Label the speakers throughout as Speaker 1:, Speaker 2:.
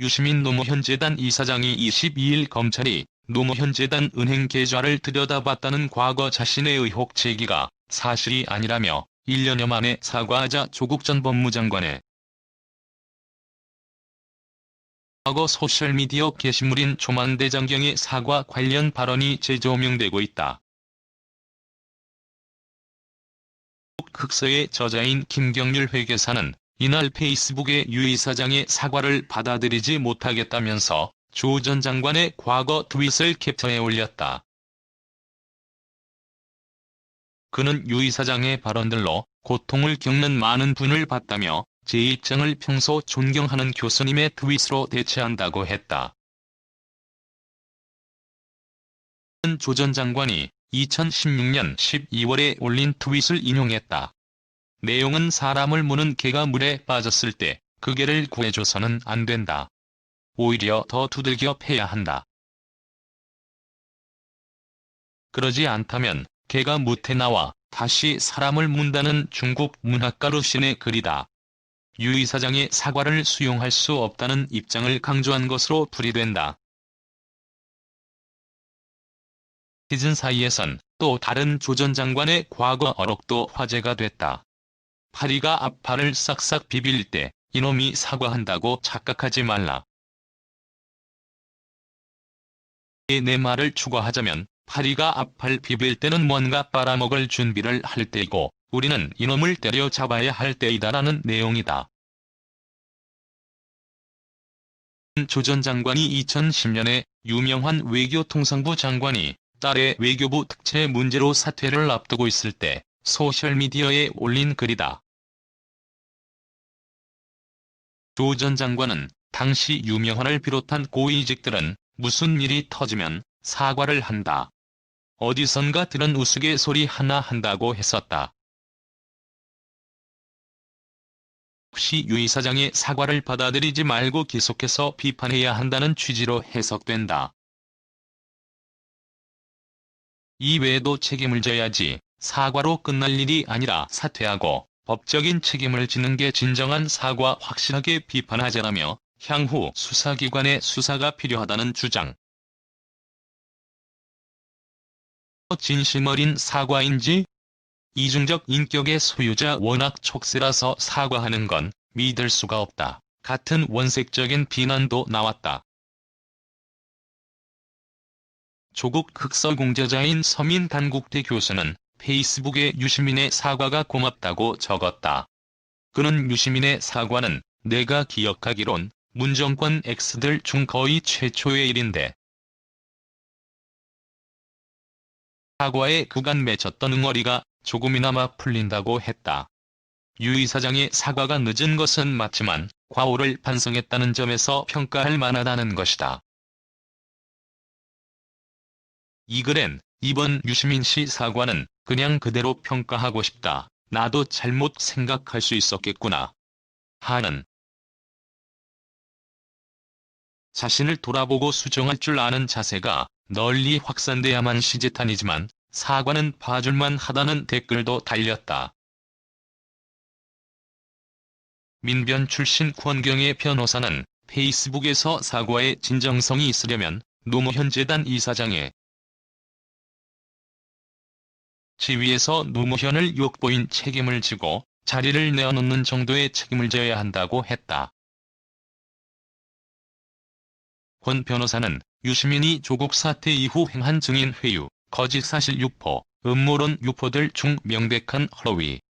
Speaker 1: 유시민 노무현 재단 이사장이 22일 검찰이 노무현 재단 은행 계좌를 들여다봤다는 과거 자신의 의혹 제기가 사실이 아니라며 1년여 만에 사과하자 조국 전 법무장관의 과거 소셜미디어 게시물인 조만대장경의 사과 관련 발언이 재조명되고 있다. 흑서의 저자인 김경률 회계사는 이날 페이스북에 유 이사장의 사과를 받아들이지 못하겠다면서 조 전 장관의 과거 트윗을 캡처해 올렸다. 그는 유 이사장의 발언들로 고통을 겪는 많은 분을 봤다며 제 입장을 평소 존경하는 교수님의 트윗으로 대체한다고 했다. 조 전 장관이 2016년 12월에 올린 트윗을 인용했다. 내용은 사람을 무는 개가 물에 빠졌을 때 그 개를 구해줘서는 안 된다. 오히려 더 두들겨 패야 한다. 그러지 않다면 개가 무태 나와 다시 사람을 문다는 중국 문학가 루신의 글이다. 유 이사장의 사과를 수용할 수 없다는 입장을 강조한 것으로 풀이된다. 시즌 사이에선 또 다른 조 전 장관의 과거 어록도 화제가 됐다. 파리가 앞팔을 싹싹 비빌 때 이놈이 사과한다고 착각하지 말라. 내 말을 추가하자면 파리가 앞팔 비빌 때는 뭔가 빨아먹을 준비를 할 때이고 우리는 이놈을 때려잡아야 할 때이다라는 내용이다. 조 전 장관이 2010년에 유명한 외교통상부 장관이 딸의 외교부 특채 문제로 사퇴를 앞두고 있을 때 소셜미디어에 올린 글이다. 조 전 장관은 당시 유명한을 비롯한 고위직들은 무슨 일이 터지면 사과를 한다. 어디선가 들은 우스갯소리 하나 한다고 했었다. 혹시 유 이사장의 사과를 받아들이지 말고 계속해서 비판해야 한다는 취지로 해석된다. 이외에도 책임을 져야지 사과로 끝날 일이 아니라 사퇴하고 법적인 책임을 지는 게 진정한 사과 확실하게 비판하자라며 향후 수사기관의 수사가 필요하다는 주장. 진심 어린 사과인지? 이중적 인격의 소유자 워낙 촉세라서 사과하는 건 믿을 수가 없다. 같은 원색적인 비난도 나왔다. 조국 흑서 공저자인 서민단국대 교수는 페이스북에 유시민의 사과가 고맙다고 적었다. 그는 유시민의 사과는 내가 기억하기론 문정권 X들 중 거의 최초의 일인데 사과에 그간 맺혔던 응어리가 조금이나마 풀린다고 했다. 유 이사장의 사과가 늦은 것은 맞지만 과오를 반성했다는 점에서 평가할 만하다는 것이다. 이 글엔 이번 유시민 씨 사과는 그냥 그대로 평가하고 싶다. 나도 잘못 생각할 수 있었겠구나. 하는 자신을 돌아보고 수정할 줄 아는 자세가 널리 확산돼야만 시재탄이지만 사과는 봐줄만 하다는 댓글도 달렸다. 민변 출신 권경의 변호사는 페이스북에서 사과의 진정성이 있으려면 노무현 재단 이사장의 지위에서 노무현을 욕보인 책임을 지고 자리를 내어놓는 정도의 책임을 져야 한다고 했다. 권 변호사는 유시민이 조국 사태 이후 행한 증인 회유, 거짓사실 유포, 음모론 유포들 중 명백한 허위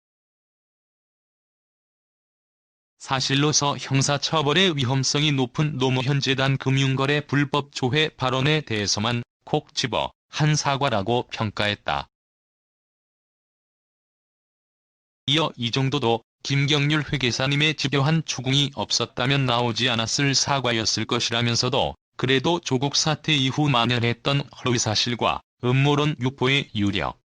Speaker 1: 사실로서 형사처벌의 위험성이 높은 노무현 재단 금융거래 불법 조회 발언에 대해서만 콕 집어 한 사과라고 평가했다. 이어 이 정도도 김경률 회계사님의 집요한 추궁이 없었다면 나오지 않았을 사과였을 것이라면서도 그래도 조국 사태 이후 만연했던 허위사실과 음모론 유포의 유력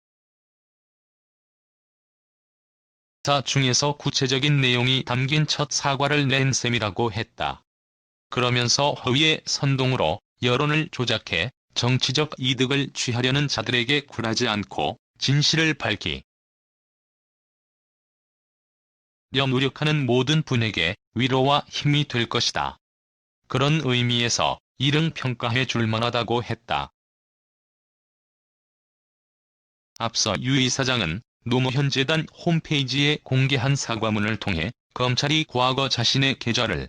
Speaker 1: 사 중에서 구체적인 내용이 담긴 첫 사과를 낸 셈이라고 했다. 그러면서 허위의 선동으로 여론을 조작해 정치적 이득을 취하려는 자들에게 굴하지 않고 진실을 밝히 노력하는 모든 분에게 위로와 힘이 될 것이다. 그런 의미에서 이릉 평가해 줄 만하다고 했다. 앞서 유 이사장은 노무현 재단 홈페이지에 공개한 사과문을 통해 검찰이 과거 자신의 계좌를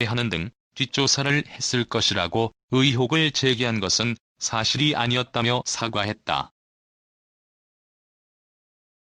Speaker 1: 하는 등 뒷조사를 했을 것이라고 의혹을 제기한 것은 사실이 아니었다며 사과했다.